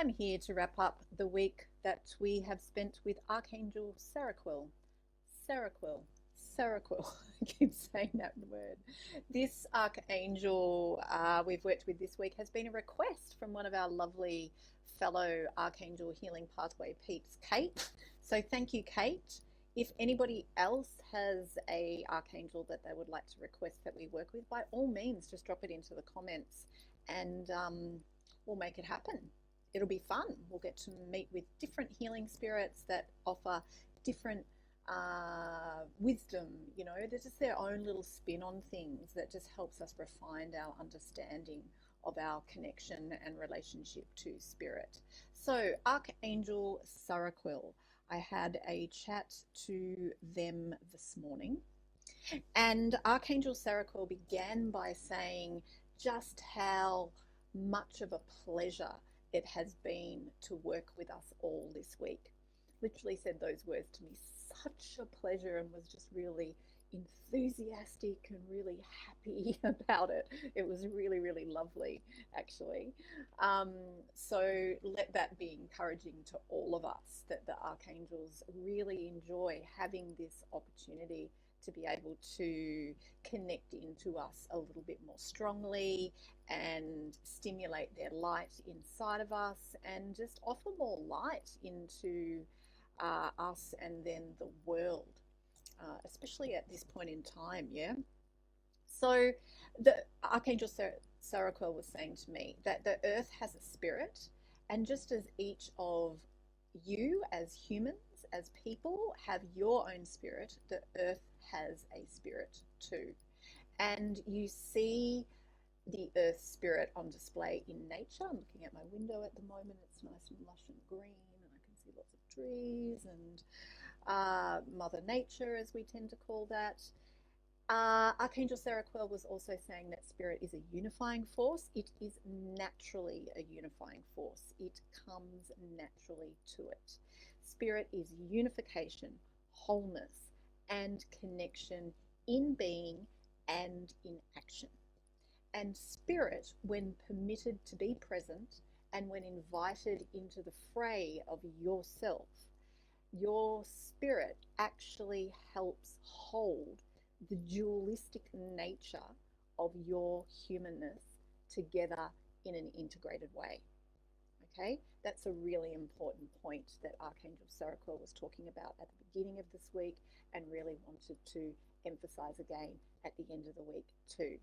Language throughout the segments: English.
I'm here to wrap up the week that we have spent with Archangel Saraqael. Saraqael. Saraqael. I keep saying that word. This archangel we've worked with this week has been a request from one of our lovely fellow Archangel Healing Pathway peeps, Kate. So thank you, Kate. If anybody else has a archangel that they would like to request that we work with, by all means, just drop it into the comments and we'll make it happen. It'll be fun. We'll get to meet with different healing spirits that offer different wisdom. You know, they're just their own little spin on things that just helps us refine our understanding of our connection and relationship to spirit. So Archangel Saraqael, I had a chat to them this morning, and Archangel Saraqael began by saying just how much of a pleasure it has been to work with us all this week. Literally said those words to me, such a pleasure, and was just really enthusiastic and really happy about it. It was really, really lovely, actually. So let that be encouraging to all of us, that the archangels really enjoy having this opportunity to be able to connect into us a little bit more strongly and stimulate their light inside of us and just offer more light into us and then the world, especially at this point in time. Yeah. So the Archangel Saraqael was saying to me that the earth has a spirit, and just as each of you as humans, as people, have your own spirit, the earth has a spirit too. And you see the earth spirit on display in nature. I'm looking at my window at the moment. It's nice and lush and green, and I can see lots of trees and Mother Nature, as we tend to call that. Archangel Saraqael was also saying that spirit is a unifying force. It is naturally a unifying force. It comes naturally to it. Spirit is unification, wholeness, and connection in being and in action. And spirit, when permitted to be present and when invited into the fray of yourself, your spirit actually helps hold the dualistic nature of your humanness together in an integrated way. Okay, that's a really important point that Archangel Saraqael was talking about at the beginning of this week and really wanted to emphasize again at the end of the week too.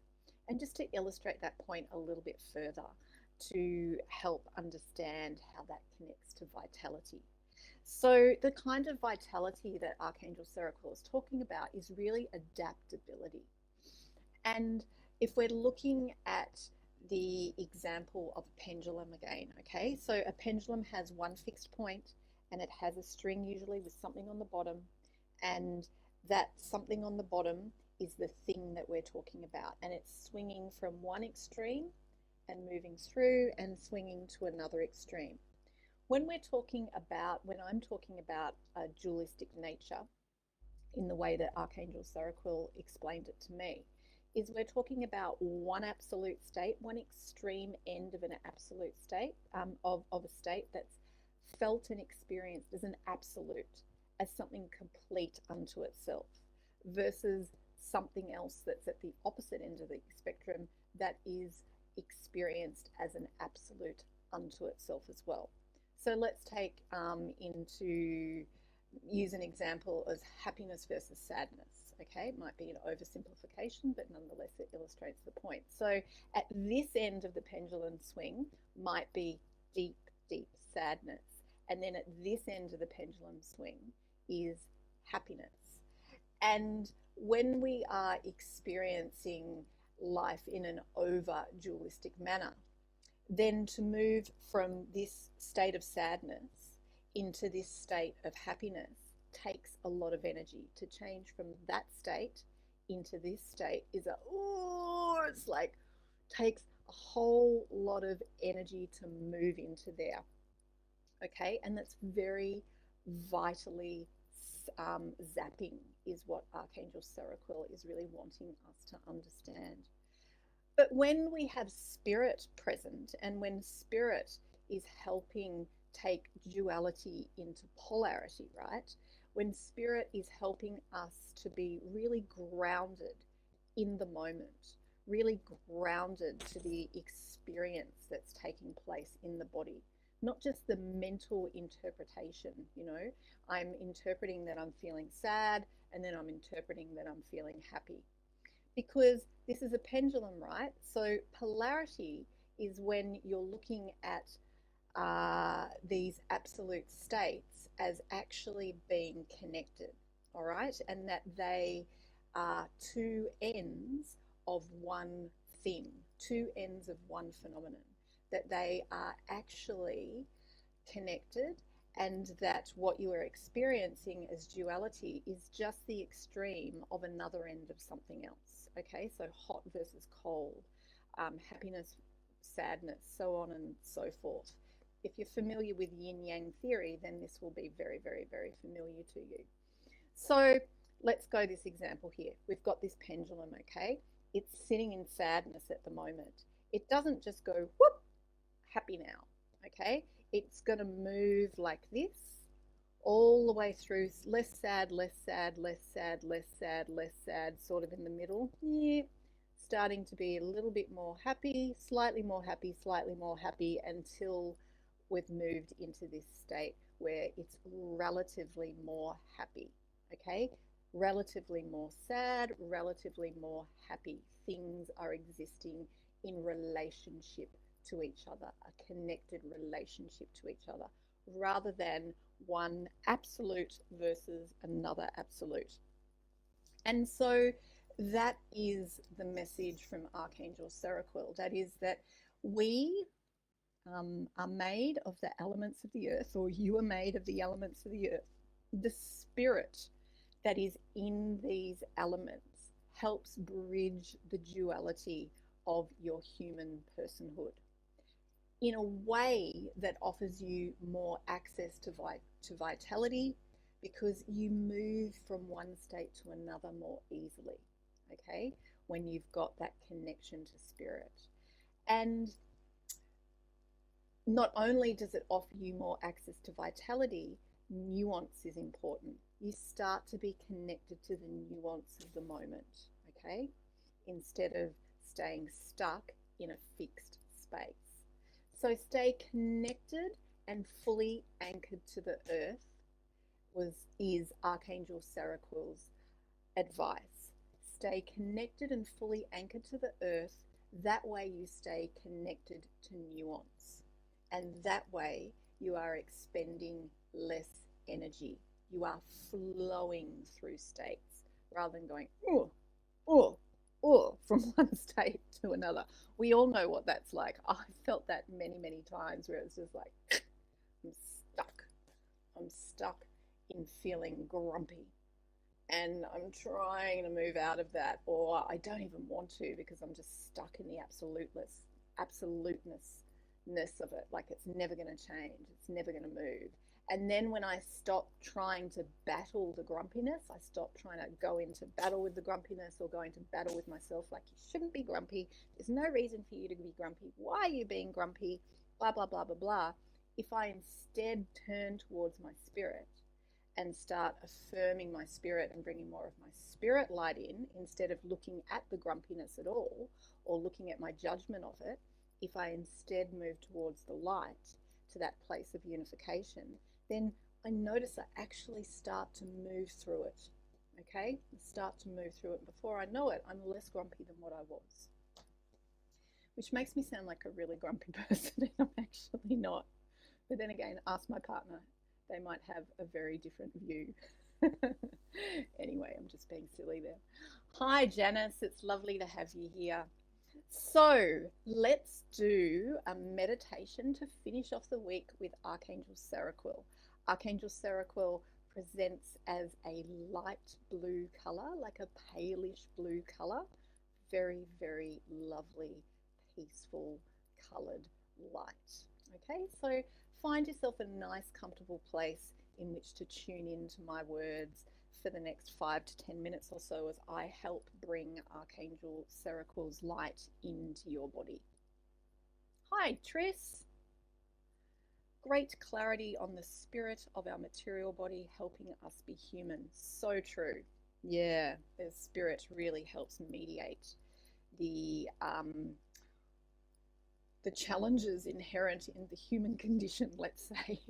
And just to illustrate that point a little bit further, to help understand how that connects to vitality. So the kind of vitality that Archangel Saraqael is talking about is really adaptability. And if we're looking at the example of a pendulum again, okay, so a pendulum has one fixed point and it has a string usually with something on the bottom, and that something on the bottom is the thing that we're talking about, and it's swinging from one extreme and moving through and swinging to another extreme. When I'm talking about a dualistic nature, in the way that Archangel Saraqael explained it to me, is we're talking about one absolute state, one extreme end of an absolute state, of a state that's felt and experienced as an absolute, as something complete unto itself, versus something else that's at the opposite end of the spectrum that is experienced as an absolute unto itself as well. So let's take use an example as happiness versus sadness. Okay, it might be an oversimplification, but nonetheless it illustrates the point. So at this end of the pendulum swing might be deep, deep sadness. And then at this end of the pendulum swing is happiness. And when we are experiencing life in an over dualistic manner, then to move from this state of sadness into this state of happiness takes a lot of energy. To change from that state into this state it's like takes a whole lot of energy to move into there. Okay, and that's very vitally zapping is what Archangel Saraqael is really wanting us to understand. But when we have spirit present, and when spirit is helping take duality into polarity, right? When Spirit is helping us to be really grounded in the moment, really grounded to the experience that's taking place in the body, not just the mental interpretation. I'm interpreting that I'm feeling sad, and then I'm interpreting that I'm feeling happy, because this is a pendulum, right? So polarity is when you're looking at these absolute states as actually being connected, all right? And that they are two ends of one thing, two ends of one phenomenon, that they are actually connected, and that what you are experiencing as duality is just the extreme of another end of something else. Okay, so hot versus cold, happiness, sadness, so on and so forth. If you're familiar with yin-yang theory, then this will be very, very, very familiar to you. So let's go this example here. We've got this pendulum, okay? It's sitting in sadness at the moment. It doesn't just go, whoop, happy now, okay? It's going to move like this all the way through, less sad, less sad, less sad, less sad, less sad, sort of in the middle. Yeah, starting to be a little bit more happy, slightly more happy, slightly more happy, until we've moved into this state where it's relatively more happy, okay? Relatively more sad, relatively more happy. Things are existing in relationship to each other, a connected relationship to each other, rather than one absolute versus another absolute. And so that is the message from Archangel Saraqael. That is that we are made of the elements of the earth, or you are made of the elements of the earth. The spirit that is in these elements helps bridge the duality of your human personhood in a way that offers you more access to vitality, because you move from one state to another more easily, okay, when you've got that connection to spirit. And not only does it offer you more access to vitality, nuance is important. You start to be connected to the nuance of the moment, okay, instead of staying stuck in a fixed space. So stay connected and fully anchored to the earth is Archangel Saraqael's advice. Stay connected and fully anchored to the earth. That way you stay connected to nuance. And that way you are expending less energy. You are flowing through states rather than going, from one state to another. We all know what that's like. I felt that many, many times, where it's just like, I'm stuck in feeling grumpy, and I'm trying to move out of that, or I don't even want to, because I'm just stuck in the absoluteness of it. Like, it's never going to change, it's never going to move. And then when I stop trying to battle the grumpiness, I stop trying to go into battle with the grumpiness, or go into battle with myself, like, you shouldn't be grumpy, there's no reason for you to be grumpy, why are you being grumpy, blah, blah, blah, blah, blah. If I instead turn towards my spirit and start affirming my spirit and bringing more of my spirit light in, instead of looking at the grumpiness at all, or looking at my judgment of it, if I instead move towards the light, to that place of unification, then I notice I actually start to move through it, okay? I start to move through it. Before I know it, I'm less grumpy than what I was, which makes me sound like a really grumpy person, and I'm actually not. But then again, ask my partner. They might have a very different view. Anyway, I'm just being silly there. Hi, Janice. It's lovely to have you here. So let's do a meditation to finish off the week with Archangel Saraqael. Archangel Saraqael presents as a light blue color, like a palish blue color. Very, very lovely, peaceful colored light. Okay, so find yourself a nice, comfortable place in which to tune into my words for the next 5 to 10 minutes or so, as I help bring Archangel Saraqael's light into your body. Hi, Tris. great clarity on the spirit of our material body helping us be human. So true. Yeah, the spirit really helps mediate the challenges inherent in the human condition, let's say.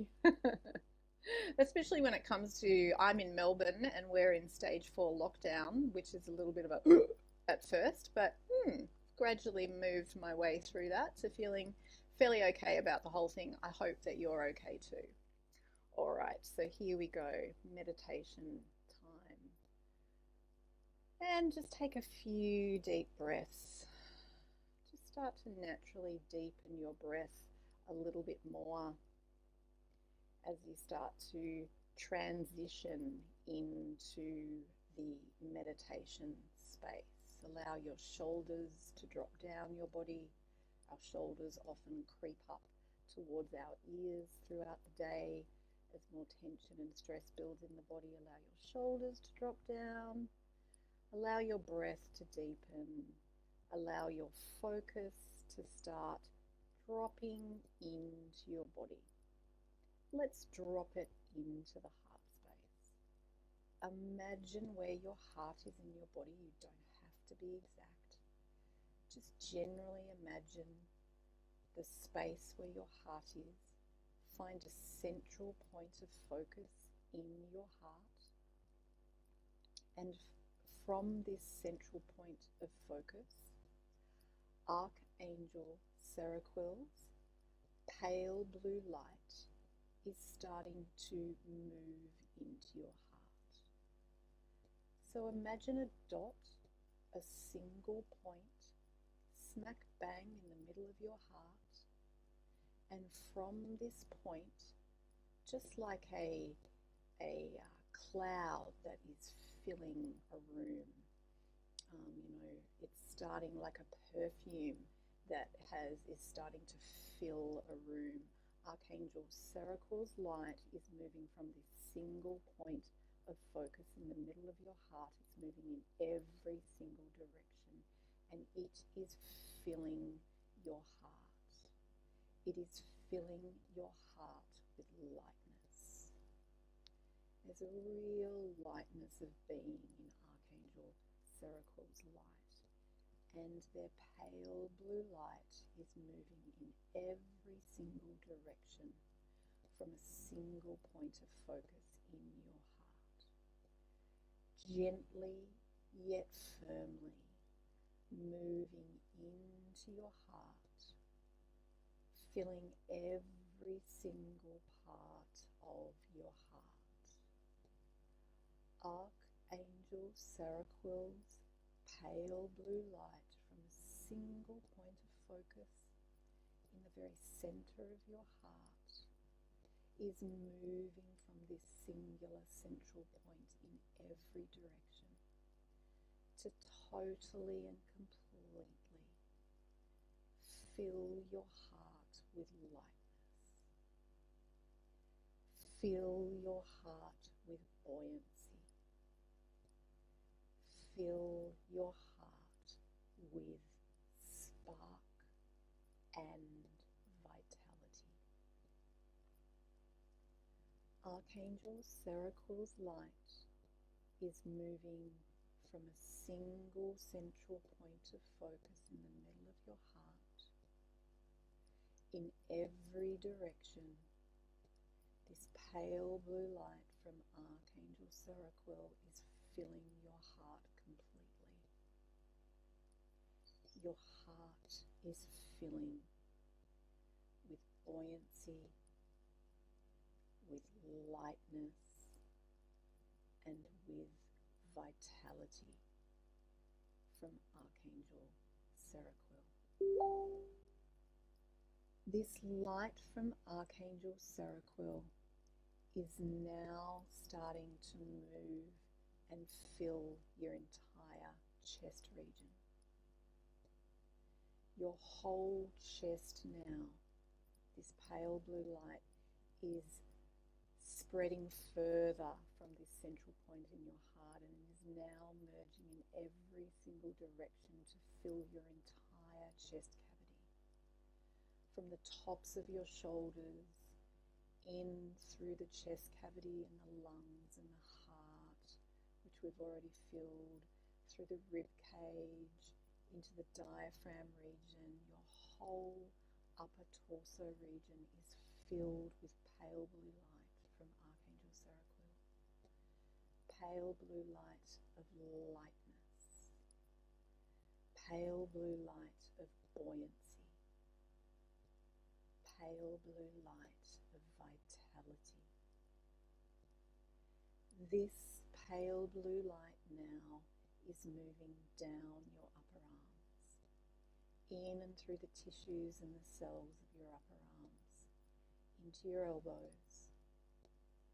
Especially when it comes to, I'm in Melbourne and we're in stage 4 lockdown, which is a little bit of a at first, but gradually moved my way through that to feeling fairly okay about the whole thing. I hope that you're okay too. All right, so here we go, meditation time. And just take a few deep breaths. Just start to naturally deepen your breath a little bit more as you start to transition into the meditation space. Allow your shoulders to drop down your body. Our shoulders often creep up towards our ears throughout the day. As more tension and stress builds in the body, allow your shoulders to drop down. Allow your breath to deepen. Allow your focus to start dropping into your body. Let's drop it into the heart space. Imagine where your heart is in your body. You don't have to be exact. Just generally imagine the space where your heart is. Find a central point of focus in your heart. And from this central point of focus, Archangel Saraqael's pale blue light is starting to move into your heart. So imagine a dot, a single point, smack bang in the middle of your heart, and from this point, just like a cloud that is filling a room, it's starting like a perfume that is starting to fill a room. Archangel Saraqael's light is moving from this single point of focus in the middle of your heart. It's moving in every single direction, and it is filling your heart. It is filling your heart with lightness. There's a real lightness of being in Archangel Saraqael's light, and their pale blue light is moving in every single direction from a single point of focus in your heart. Gently yet firmly moving into your heart, filling every single part of your heart. Archangel Saraqael's pale blue light from a single point of focus in the very center of your heart is moving from this singular central point in every direction to totally and completely fill your heart with lightness. Fill your heart with buoyancy. Fill your heart with spark and vitality. Archangel Saraqael's light is moving from a single central point of focus in the middle of your heart in every direction. This pale blue light from Archangel Saraqael is filling your heart completely. Your heart is filling with buoyancy, with lightness, and with vitality from Archangel Saraqael. This light from Archangel Saraqael is now starting to move and fill your entire chest region. Your whole chest now, this pale blue light is spreading further from this central point in your heart and is now merging in every single direction to fill your entire chest cavity. From the tops of your shoulders in through the chest cavity and the lungs and the heart, which we've already filled, through the rib cage, into the diaphragm region. Your whole upper torso region is filled with pale blue light from Archangel Saraqael. Pale blue light of lightness. Pale blue light of buoyancy. Pale blue light of vitality. This pale blue light now is moving down your upper arms, in and through the tissues and the cells of your upper arms, into your elbows,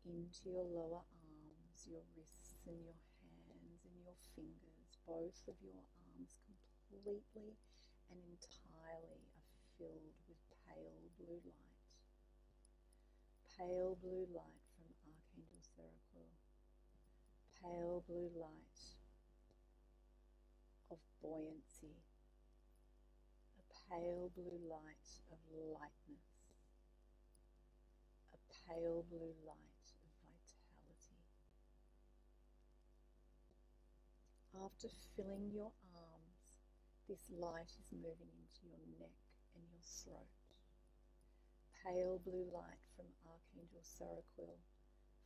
into your lower arms, your wrists and your hands and your fingers. Both of your arms completely and entirely are filled with pale blue light. Pale blue light from Archangel Saraqael. Pale blue light of buoyancy. A pale blue light of lightness. A pale blue light of vitality. After filling your arms, this light is moving into your neck and your throat. Pale blue light from Archangel Saraqael,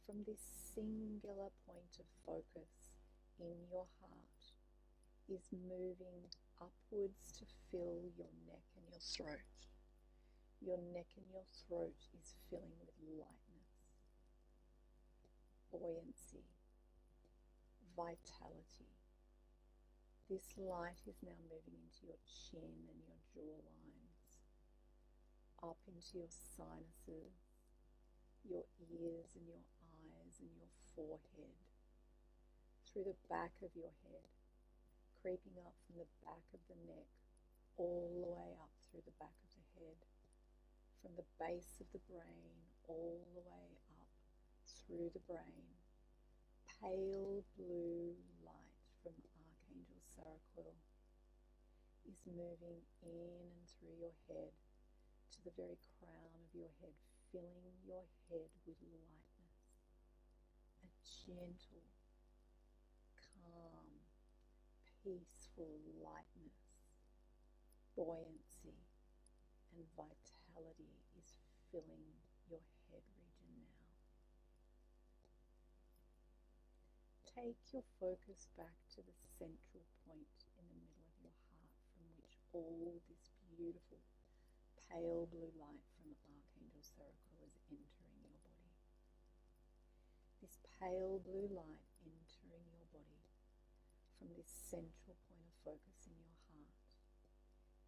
from this singular point of focus in your heart, is moving upwards to fill your neck and your throat. Your neck and your throat is filling with lightness, buoyancy, vitality. This light is now moving into your chin and your jawlines, up into your sinuses, your ears and your eyes and your forehead, through the back of your head, creeping up from the back of the neck, all the way up through the back of the head, from the base of the brain, all the way up through the brain. Pale blue light from Archangel Saraqael is moving in and through your head to the very crown of your head, filling your head with lightness, a gentle, calm, peaceful lightness, buoyancy, and vitality is filling your head region now. Take your focus back to the central point in the middle of your heart, from which all this beautiful pale blue light from Archangel Saraqael is entering your body. This pale blue light entering your body from this central point of focus in your heart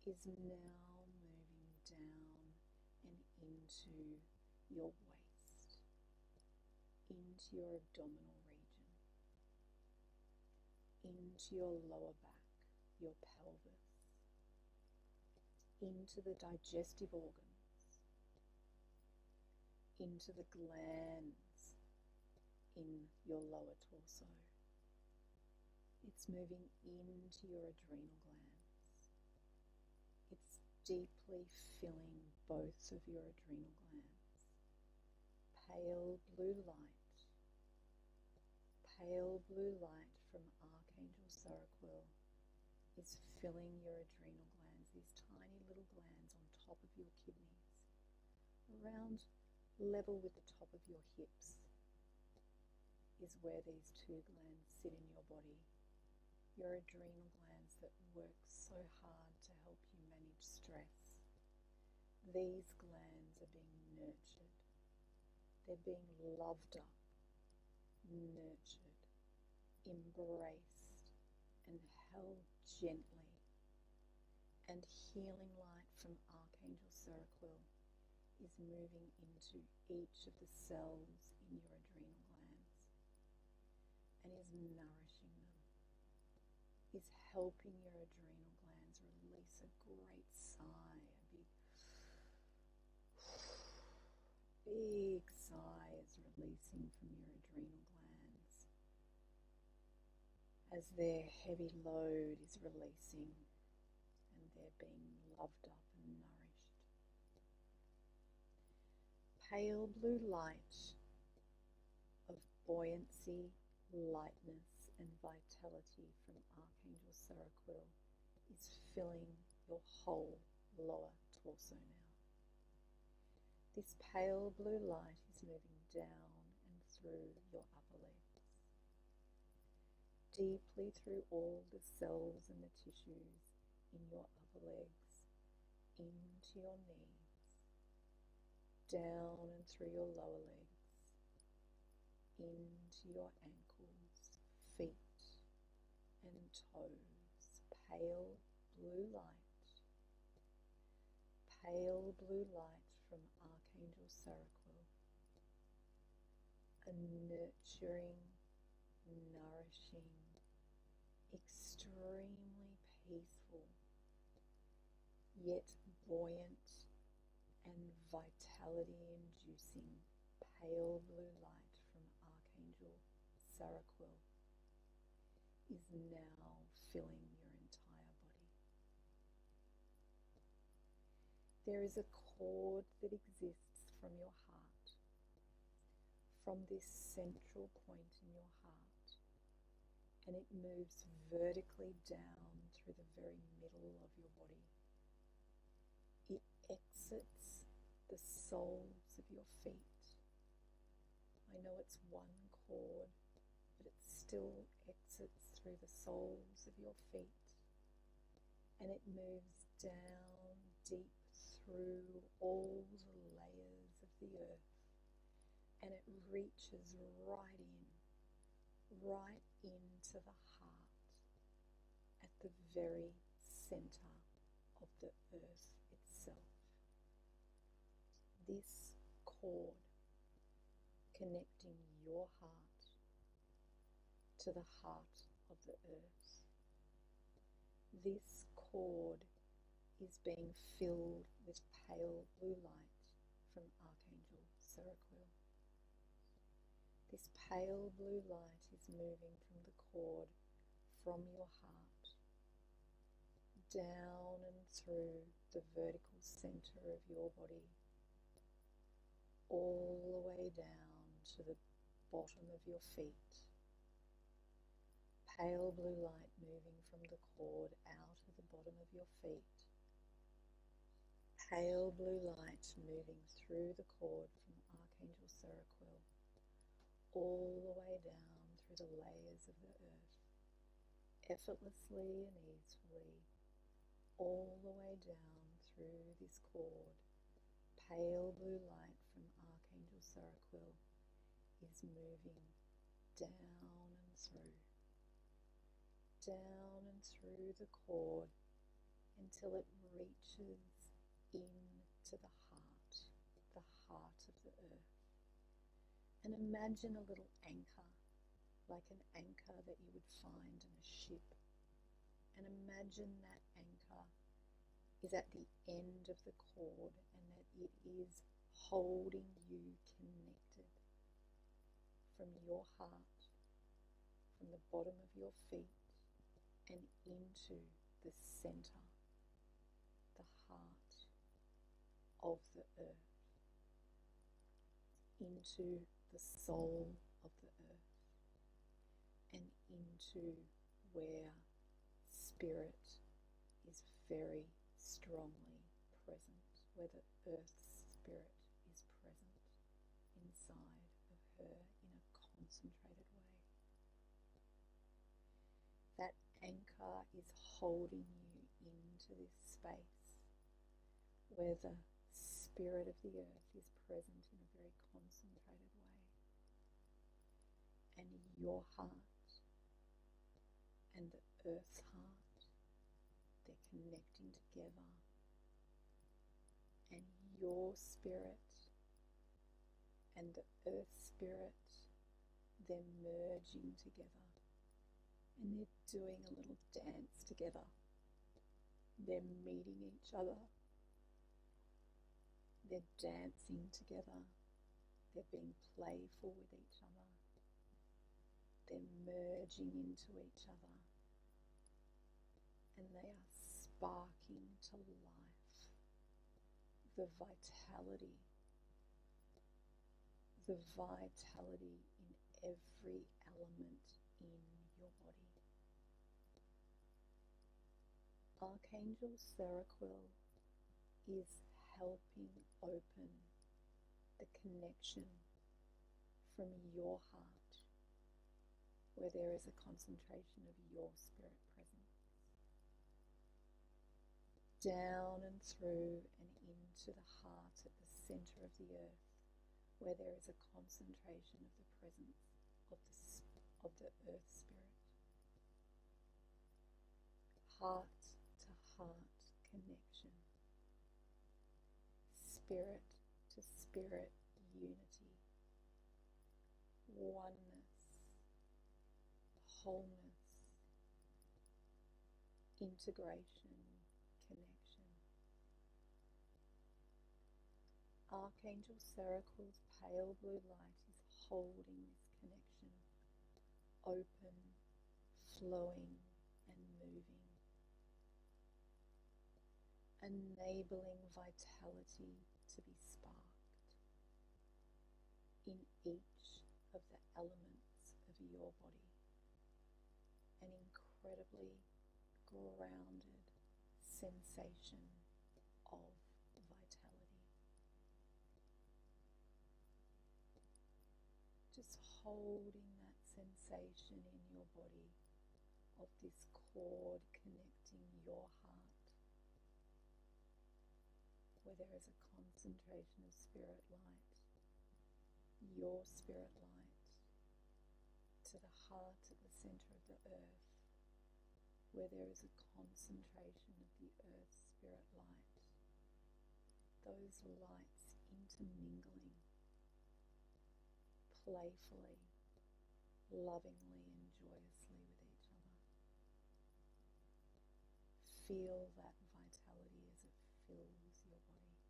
is now moving down and into your waist, into your abdominal region, into your lower back, your pelvis, into the digestive organs, into the glands in your lower torso. It's moving into your adrenal glands. It's deeply filling both of your adrenal glands. Pale blue light from Archangel Saraqael is filling your adrenal glands, these tiny little glands on top of your kidneys, around level with the top of your hips is where these two glands sit in your body. Your adrenal glands that work so hard to help you manage stress. These glands are being nurtured. They're being loved up, nurtured, embraced, and held gently. And healing light from Archangel Saraqael is moving into each of the cells in your adrenal glands and is nourishing them, is helping your adrenal glands release a great sigh, a big sigh is releasing from your adrenal glands as their heavy load is releasing and they're being loved up and nourished. pale blue light of buoyancy, lightness, and vitality from Archangel Saraqael is filling your whole lower torso now. This pale blue light is moving down and through your upper legs, deeply through all the cells and the tissues in your upper legs, into your knees, down and through your lower legs, into your ankles, feet and toes. Pale blue light from Archangel Saraqael, a nurturing, nourishing, extremely peaceful, yet buoyant and vitality-inducing pale blue light from Archangel Saraqael is now filling your entire body. There is a cord that exists from your heart, from this central point in your heart, and it moves vertically down through the very middle of your body. It exits the soles of your feet. I know it's one cord, but it still exits through the soles of your feet, and it moves down deep through all the layers of the earth, and it reaches right into the heart, at the very center of the earth itself. This cord connecting your heart to the heart of the earth. This cord is being filled with pale blue light from Archangel Saraqael. This pale blue light is moving from the cord, from your heart, down and through the vertical center of your body, all the way down to the bottom of your feet. Pale blue light moving from the cord out of the bottom of your feet. Pale blue light moving through the cord from Archangel Saraqael, all the way down through the layers of the earth, effortlessly and easily, all the way down through this cord. Pale blue light from Archangel Saraqael is moving down and through the cord until it reaches into the heart of the earth. And imagine a little anchor, like an anchor that you would find in a ship. And imagine that anchor is at the end of the cord, and that it is holding you connected from your heart, from the bottom of your feet, and into the center, the heart of the earth, into the soul of the earth, and into where spirit is very strongly present, where the earth's spirit is present inside of her in a concentrated way. That anchor is holding you into this space where the spirit of the earth is present in a very concentrated way. And your heart and the earth's heart, they're connecting together. And your spirit and the earth spirit, they're merging together. And they're doing a little dance together. They're meeting each other. They're dancing together. They're being playful with each other. They're merging into each other. And they are sparking to life. The vitality the vitality in every element in your body. Archangel Saraqael is helping open the connection from your heart, where there is a concentration of your spirit presence, down and through and into the heart at the center of the earth, where there is a concentration of the presence of the earth spirit. Heart to heart connection, spirit to spirit unity, oneness, wholeness, integration, connection. Archangel Saraqael's pale blue light is holding this connection, open, flowing and moving, enabling vitality to be sparked in each of the elements of your body. An incredibly grounded sensation of vitality. Just holding that sensation in your body of this cord connecting your heart, where there is a concentration of spirit light, your spirit light, to the heart at the center of the earth, where there is a concentration of the earth spirit light. Those lights intermingling playfully, lovingly and joyously with each other. Feel that vitality as it fills your body.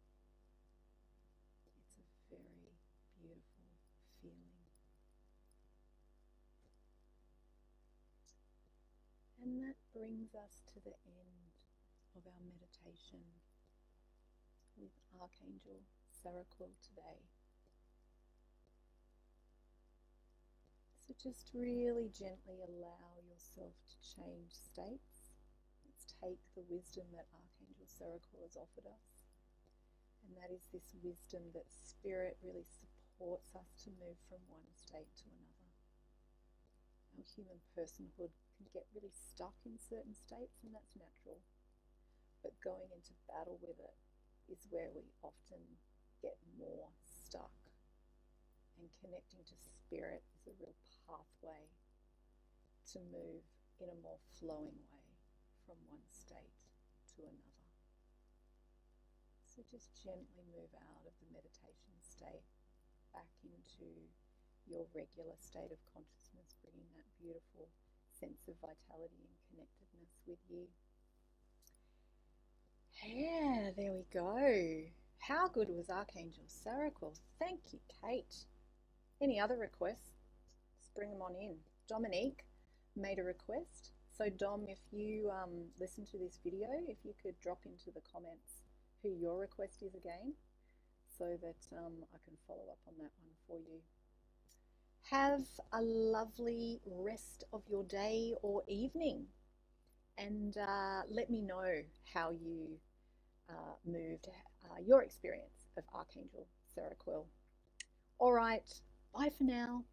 It's a very beautiful feeling. And that brings us to the end of our meditation with Archangel Saraqael today. So just really gently allow yourself to change states. Let's take the wisdom that Archangel Saraqael has offered us. And that is this wisdom that Spirit really supports us to move from one state to another. Our human personhood can get really stuck in certain states, and that's natural. But going into battle with it is where we often get more stuck. And connecting to Spirit is a real pathway to move in a more flowing way from one state to another. So just gently move out of the meditation state back into your regular state of consciousness, bringing that beautiful sense of vitality and connectedness with you. Yeah, there we go. How good was Archangel Saraqael? Thank you, Kate. Any other requests? Let's bring them on in. Dominique made a request. So Dom, if you listen to this video, if you could drop into the comments who your request is again, so that I can follow up on that one for you. Have a lovely rest of your day or evening, and let me know how you moved, your experience of Archangel Saraqael. All right, bye for now.